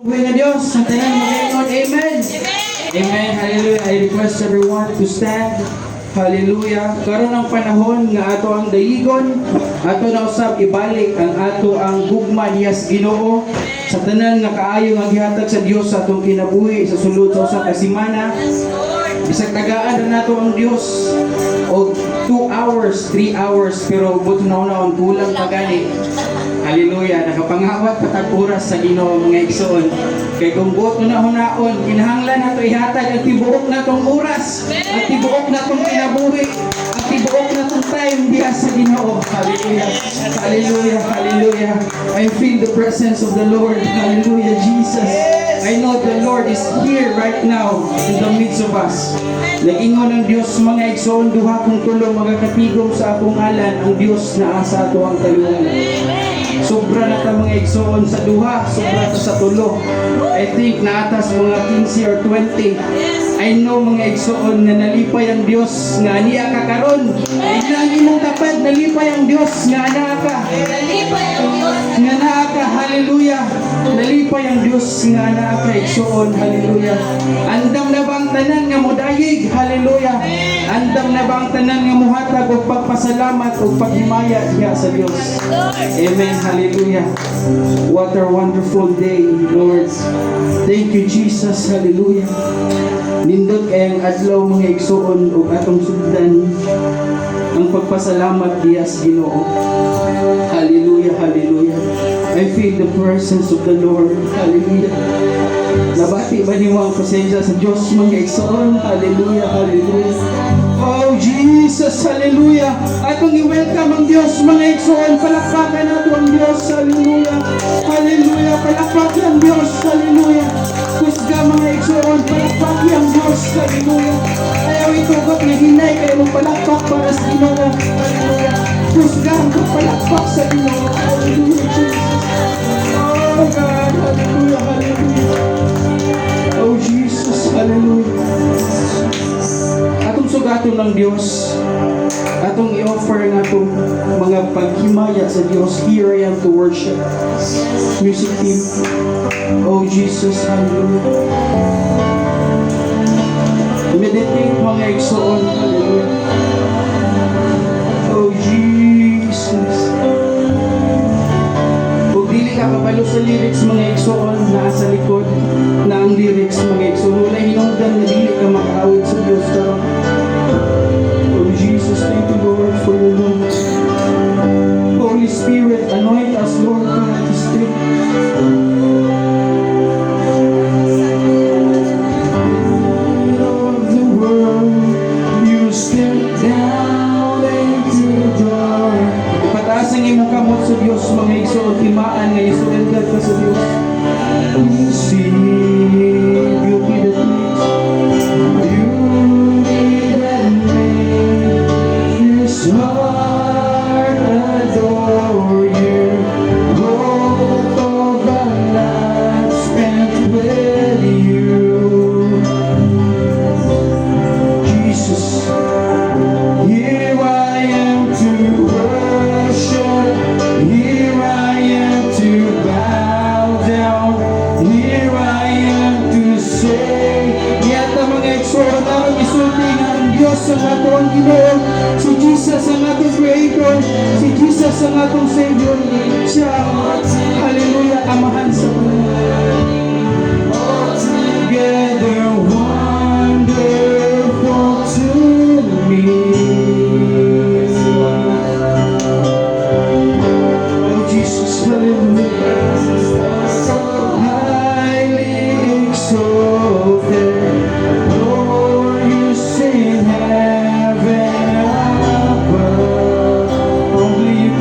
Buhay na Diyos, sa tanan magayon, amen. Amen, hallelujah. I request everyone to stand. Hallelujah. Karon ang panahon nga ato ang dayigon, ato na usab ibalik ang ato ang gugma niyas Ginoo sa tanan nga kaayo nga gihatag sa Dios sa atong kinabuhi sa sulod sa usa ka semana. Bisag tagaan na nato ang Dios og 2 hours, 3 hours, pero buto na unahon kulang pa gani. Hallelujah, nakapangawat patag oras sa Ginoo mga igsoon. Kay kung buot na hunaon, kinahanglan nato ihatag ang tibuok natong oras, ang tibuok natong kinabuhi, ang tibuok natong time diha sa Ginoo. Hallelujah. Hallelujah. Hallelujah. I feel the presence of the Lord. Hallelujah, Jesus. I know the Lord is here right now in the midst of us. Nagingon ng Diyos mga igsoon, duha kung tulo magakatigom sa akong ngalan, ang Diyos na asa ato ang talungan. Sobra na ta mga igsoon sa duha, sobra ta sa tulo. I think naatas mga 15 or 20. I know mga igsoon na nalipay ang Diyos nga aniya ka karon. Ay lagi mong dapat nalipay ang Diyos nga ana ka. Nalipay ang Diyos. Nga naa ka, hallelujah. Nalipay ang Diyos nga naa ka igsoon, hallelujah. Andam na bang tanan nga modayig, hallelujah. Andam na bang tanan nga muhatag og pagpasalamat og paghimaya diha sa Dios. Amen, hallelujah. What a wonderful day, Lord. Thank you, Jesus, hallelujah. Nindot kayang adlaw mga igsoon ug atong sugdan ang pagpasalamat diha sa Ginoo. Hallelujah, hallelujah. I feel the presence of the Lord. Hallelujah. Nabati ba niyo ang presensya sa Diyos mga igsoon? Hallelujah, hallelujah. Oh Jesus, hallelujah. Atong i-welcome ang Diyos mga igsoon. Palakpakan nato ang Diyos. Hallelujah. Hallelujah. Palakpakan ang Diyos. Hallelujah. Kusga mga igsoon. Palakpakan ang Diyos. Hallelujah. Ayaw itugot na hinay kayo mong palakpak para sa Ginoo. Hallelujah. Kusga ang palakpak sa Ginoo. Hallelujah, Jesus. Oh God, hallelujah, hallelujah. Oh Jesus, hallelujah. Atong sugaton ng Diyos, atong i-offer ng atong mga paghimaya sa Diyos. Here I am to worship. Music team. Oh Jesus, hallelujah. Meditate mga igsoon, hallelujah. Oh Jesus. Kung dili ka kabalo sa lyrics mga igsoon, naa sa likod na ang lyrics mga igsoon. Wala hinungdan na dili ka makaawit sa Diyos. Pero, oh Jesus, thank you Lord for your love. Holy Spirit, anoint us Lord God to stay. Of the world, you step down into the dark. Pataas ang imong kamot sa Diyos, mga igsoon, timaan nga isurrender ka sa Diyos. See beauty that makes his heart adore you. Hope of a life spent with you. Jesus, here I am to worship. Here I am to bow down. Here I am to say, yata mga igsoon namin isulti nga ang Diyos ang atong Ginoo, si Jesus ang atong Creator, si Jesus ang atong Savior, siya ang hallelujah, amahan sa Panginoon. Altogether wonderful to me. Oh Jesus, hallelujah. Highly exalted, Lord, you sit in heaven above. Humbly you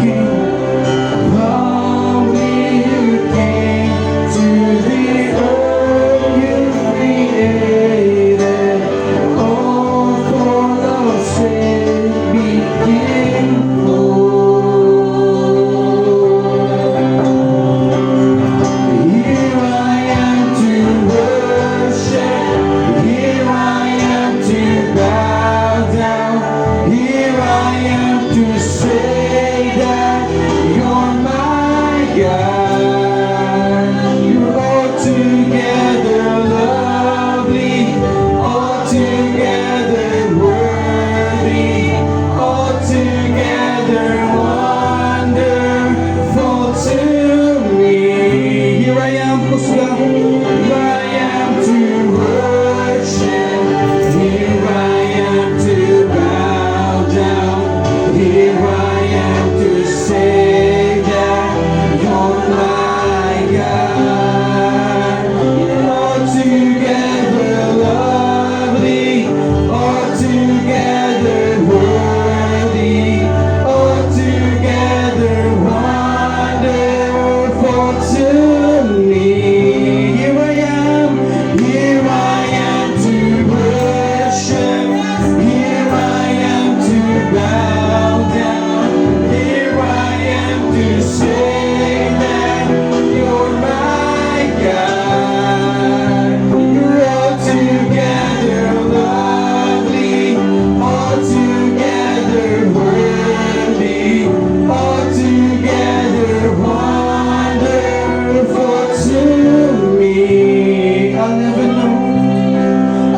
came to the kusga. Here I am to worship. Here I am to bow down. Here I am to say that you're my God. Altogether lovely, altogether worthy, altogether wonderful to me. Here I am to worship. Here I am to bow down. Here I am to say that you're my God. You're altogether lovely, altogether worthy, altogether wonderful to me. I'll never know.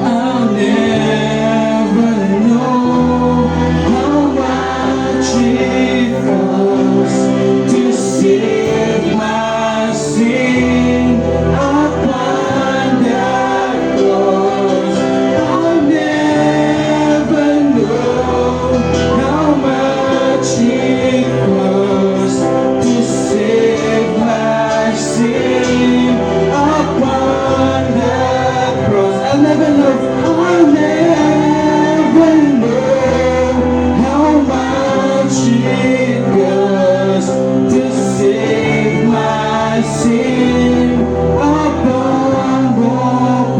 I'll never know how much it costs to save my sin upon that cross. I'll never know how much it costs to save my sin upon that cross. I'll never know. I'll never know how much it costs to save my sin upon the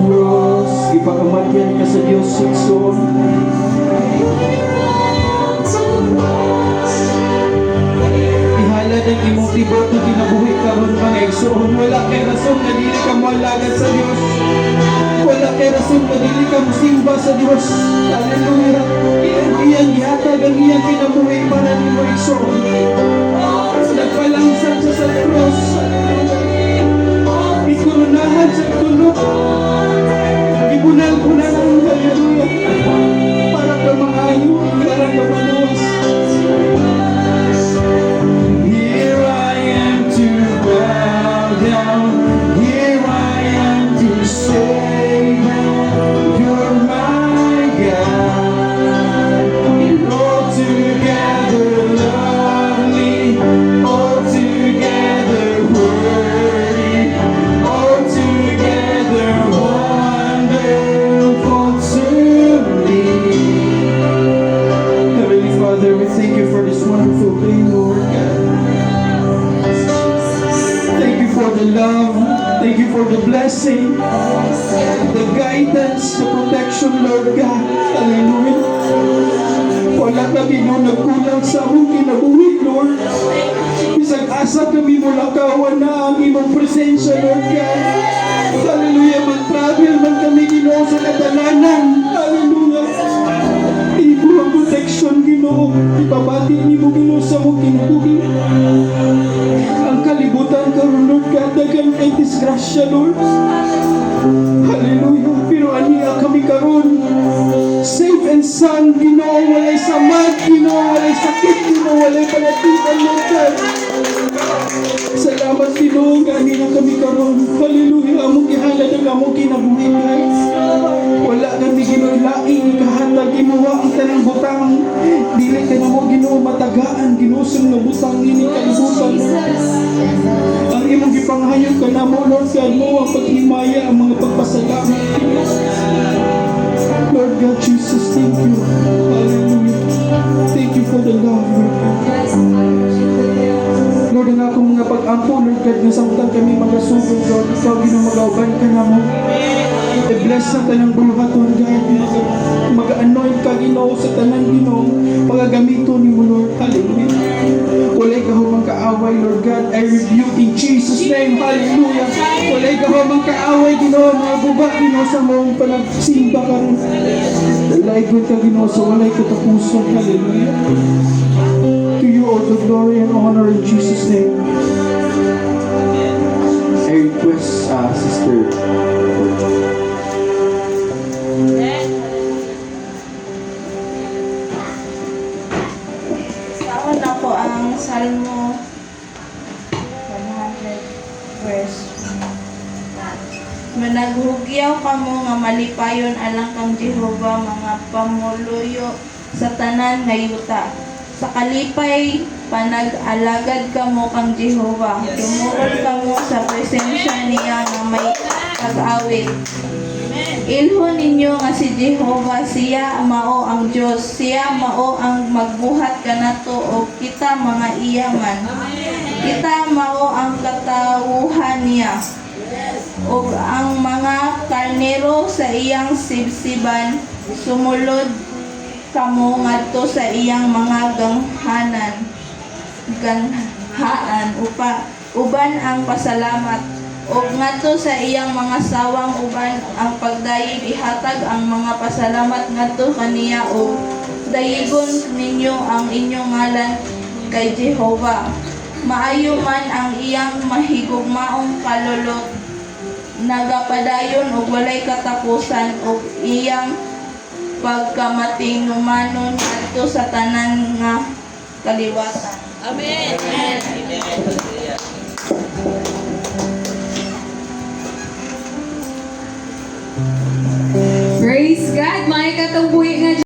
cross. Ipakamatyan ka sa Diyos, Sikson. Ihalad ang imong tibok na kinabuhi karon mga igsoon. Wala kay rason na dili ka moalagad sa Dios. Wala kay rason na dili ka musimba sa Dios. Hallelujah. Iyang gihatag ang iyang kinabuhi para ni mo igsoon. Nagpalangsan siya sa cross. Ikurunahan sa tulog. Ibunal-bunalan. Hallelujah. Para ka maayo, para ka maluwas. Here I am to bow down. Here I am to say that you're my God. Altogether lovely, altogether worthy, altogether wonderful to me. Heavenly Father, we thank you for this wonderful day, Lord God. Thank you for the love. Thank you for the blessing, the guidance, the protection, Lord God. Hallelujah. Wala kami no nagkulang sa among kinabuhi, Lord. Bisag asa kami mula kawan na ang imong presensya, Lord God. Hallelujah. Mag-travel man kami Ginoo sa kadalanan. Hallelujah. Imo ang protection, Ginoo. Ipabati nimo Ginoo sa among kinabuhi. Ang kalibutan karon, Lord God, daghang kay disgrasya, Lord. Hallelujah. Pero aniya kami karon safe and sound, Ginoo. Walay samad, Ginoo. Walay sakit, Ginoo. Walay panatikan, Lord God. Salamat, Ginoo. Gani na kami karon. Hallelujah. Among gihalad ang among kinabuhi, guys. Wala kami Ginoo laing kahatag imuha ang tanang butang. Dili ka na mo Ginoo matagaan ginusong na butang ini kalibutan. Ang imong gipanghayon ka na mo, Lord God, mo ang paghimaya ang mga pagpasalamat. Lord God Jesus, thank you. Hallelujah. Thank you for the love, Lord God. Lord, ang akong mga pag-ampo, Lord God, nasamtang kami magasugod, Lord. Ikaw, Ginoo, mag-auban ka na mo. I-bless sa tanang buluhat, Lord God. Mag-anoint ka, Ginoo, sa tanang Ginoo. Pagagamito ni mo, Lord. Hallelujah. Walay ka humang kaaway, Lord God. I rebuke in Jesus' name. Hallelujah. Walay ka humang kaaway, Ginoo. Mga buba, Ginoo, sa mong panagsimba ka rin. Dalaigod ka, Ginoo, sa walay katapusan. Hallelujah. To you all the glory and honor in Jesus' name. I request Sister Saan na po ang Salmo 100 verse Managhugyaw kamo nga malipayon alang kang Jehova mga pamuluyo sa tanan nga yuta. Sa kalipay panag-alagad kamo kang Jehova. Tumuod kamo sa presensya niya nga may pag-awit. Ilhon ninyo nga si Jehova, siya mao ang Dios, siya mao ang magbuhat kanato o kita mga iyaman. Kita mao ang katawuhan niya. O ang mga karnero sa iyang sibsiban, sumulod kamo ngadto sa iyang mga ganghaan uban ang pasalamat. O ngadto sa iyang mga sawang uban ang pagdayeg ihatag ang mga pasalamat ngadto kaniya o dayigon ninyo ang inyong ngalan kay Jehova. Maayo man ang iyang mahigugmaong kalulot, nagapadayon og walay katapusan og iyang pagkamatingnumanon adto sa tanan nga kaliwatan. Amen. Amen.